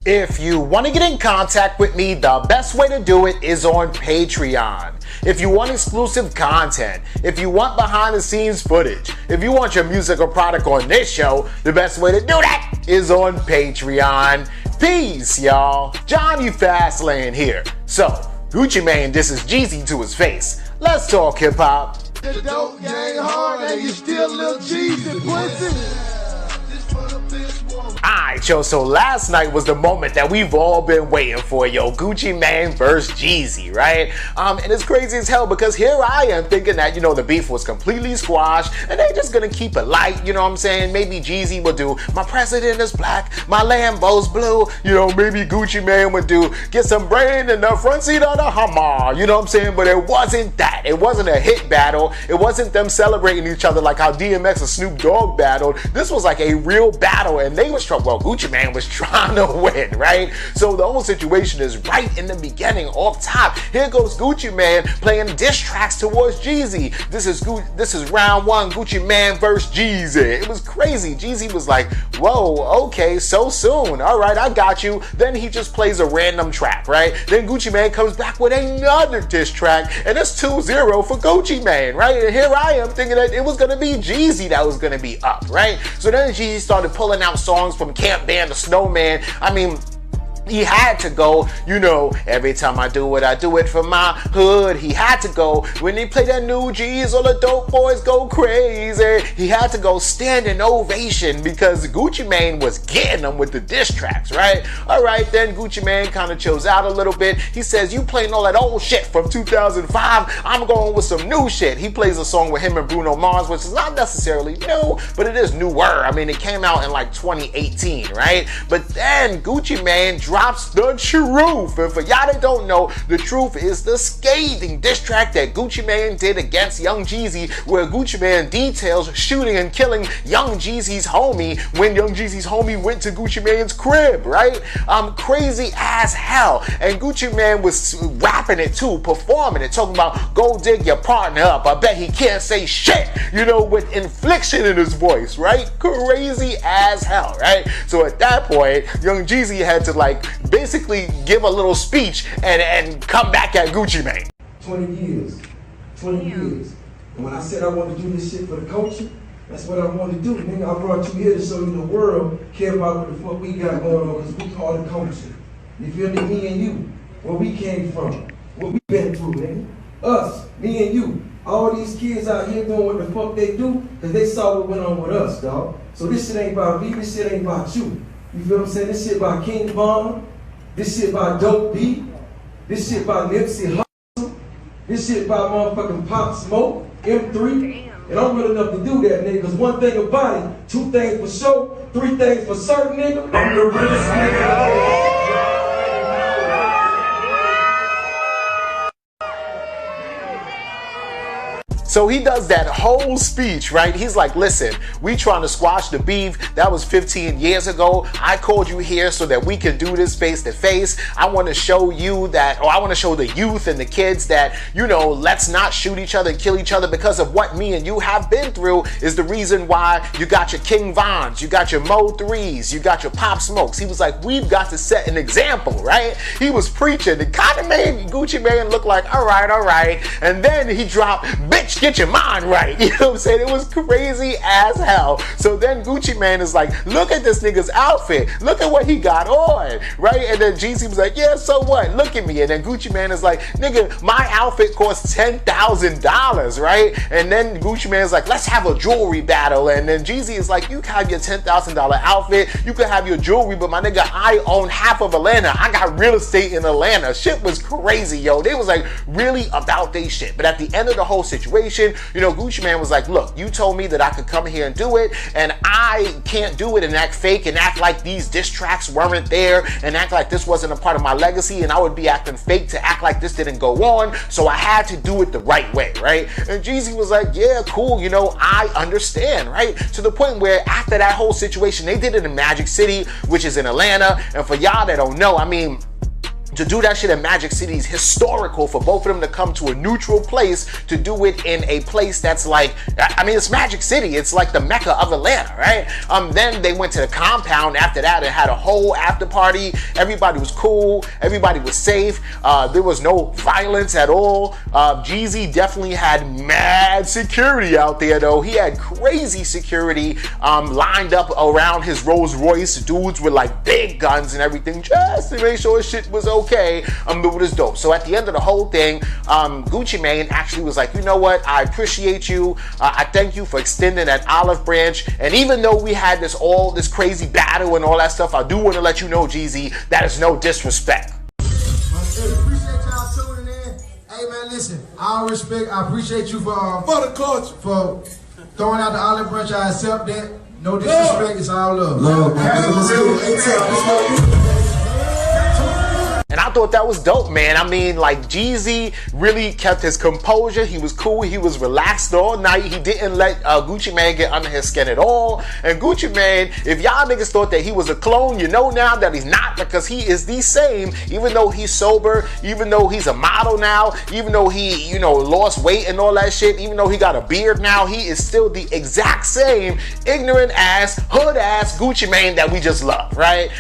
If you want to get in contact with me, the best way to do it is on Patreon. If you want exclusive content, if you want behind the scenes footage, if you want your music or product on this show, the best way to do that is on Patreon. Peace, y'all. Jonny Fastlane here. So, Gucci Mane disses Jeezy to his face. Let's talk hip hop. The dope gang hard and you still little Jeezy pussy. Alright, yo, so last night was the moment that we've all been waiting for, yo. Gucci Mane versus Jeezy, right? And it's crazy as hell because here I am thinking that, the beef was completely squashed and they're just gonna keep it light, you know what I'm saying? Maybe Jeezy would do, my president is black, my Lambo's blue, maybe Gucci Mane would do, get some brain in the front seat of the Hummer, you know what I'm saying? But it wasn't that. It wasn't a hit battle. It wasn't them celebrating each other like how DMX and Snoop Dogg battled. This was like a real battle and they was Gucci Mane was trying to win, right? So the whole situation is right in the beginning, off top. Here goes Gucci Mane playing diss tracks towards Jeezy. This is round one, Gucci Mane versus Jeezy. It was crazy. Jeezy was like, whoa, okay, so soon. All right, I got you. Then he just plays a random track, right? Then Gucci Mane comes back with another diss track, and it's 2-0 for Gucci Mane, right? And here I am thinking that it was gonna be Jeezy that was gonna be up, right? So then Jeezy started pulling out songs from Camp Band the Snowman. I mean, he had to go, every time I do it for my hood. He had to go, when he play that new G's, all the dope boys go crazy. He had to go standing ovation because Gucci Mane was getting them with the diss tracks, right? All right, then Gucci Mane kind of chills out a little bit. He says, you playing all that old shit from 2005, I'm going with some new shit. He plays a song with him and Bruno Mars, which is not necessarily new, but it is newer. I mean, it came out in like 2018, right? But then Gucci Mane drops the truth. And for y'all that don't know, the truth is the scathing diss track that Gucci Mane did against Young Jeezy, where Gucci Mane details shooting and killing Young Jeezy's homie when Young Jeezy's homie went to Gucci Mane's crib, right? Crazy as hell. And Gucci Mane was rapping it too, performing it, talking about go dig your partner up. I bet he can't say shit, with infliction in his voice, right? Crazy as hell, right? So at that point, Young Jeezy had to basically give a little speech and come back at Gucci Mane. 20 years. And when I said I wanted to do this shit for the culture, that's what I wanted to do. Nigga, I brought you here to show you the world care about what the fuck we got going on, because we call it culture. You feel me and you, where we came from, what we been through, nigga. Us, me and you. All these kids out here doing what the fuck they do, because they saw what went on with us, dog. So this shit ain't about me, this shit ain't about you. You feel what I'm saying? This shit about King Von. This shit about Dope B. This shit about Nipsey Hussle. This shit about motherfucking Pop Smoke, M3. And I'm real enough to do that, nigga. Because one thing about it, 2 things for sure, 3 things for certain, nigga. I'm the realest nigga. So he does that whole speech, right? He's like, listen, we trying to squash the beef. That was 15 years ago. I called you here so that we can do this face to face. I want to show you that, or I want to show the youth and the kids that, let's not shoot each other and kill each other because of what me and you have been through is the reason why you got your King Vons, you got your Mo 3s, you got your Pop Smokes. He was like, we've got to set an example, right? He was preaching. It kind of made Gucci Mane look like, all right. And then he dropped, bitch, get your mind right. You know what I'm saying? It was crazy as hell. So then Gucci Mane is like, look at this nigga's outfit. Look at what he got on, right? And then Jeezy was like, yeah, so what? Look at me. And then Gucci Mane is like, nigga, my outfit costs $10,000, right? And then Gucci Mane is like, let's have a jewelry battle. And then Jeezy is like, you can have your $10,000 outfit. You can have your jewelry, but my nigga, I own half of Atlanta. I got real estate in Atlanta. Shit was crazy, yo. They was like really about they shit. But at the end of the whole situation, Gucci Mane was like, look, you told me that I could come here and do it, and I can't do it and act fake and act like these diss tracks weren't there and act like this wasn't a part of my legacy, and I would be acting fake to act like this didn't go on, so I had to do it the right way, right? And Jeezy was like, yeah, cool, I understand, right? To the point where after that whole situation, they did it in Magic City, which is in Atlanta, and for y'all that don't know, I mean, to do that shit in Magic City is historical for both of them to come to a neutral place to do it in a place that's like, I mean, it's Magic City. It's like the Mecca of Atlanta, right? Then they went to the compound after that and had a whole after party. Everybody was cool. Everybody was safe. There was no violence at all. Jeezy definitely had mad security out there, though. He had crazy security lined up around his Rolls Royce. Dudes with like big guns and everything just to make sure his shit was okay. It was dope. So at the end of the whole thing, Gucci Mane actually was like, you know what? I appreciate you. I thank you for extending that olive branch. And even though we had all this crazy battle and all that stuff, I do want to let you know, Jeezy, that is no disrespect. Appreciate y'all tuning in. Hey man, listen, all respect. I appreciate you for the culture, for throwing out the olive branch. I accept that. No disrespect. It's all love. Love. And I thought that was dope, man. I mean, like, Jeezy really kept his composure. He was cool. He was relaxed all night. He didn't let Gucci Mane get under his skin at all. And Gucci Mane, if y'all niggas thought that he was a clone, you know now that he's not, because he is the same. Even though he's sober, even though he's a model now, even though he, you know, lost weight and all that shit, even though he got a beard now, he is still the exact same ignorant ass, hood ass Gucci Mane that we just love, right?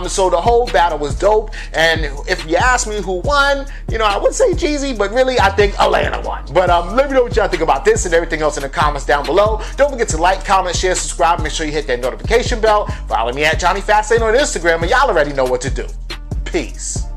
So the whole battle was dope. And if you ask me who won, you know, I would say Jeezy, but really I think Atlanta won. But let me know what y'all think about this and everything else in the comments down below. Don't forget to like, comment, share, subscribe. Make sure you hit that notification bell. Follow me at Jonny Fastlane on Instagram, and y'all already know what to do. Peace.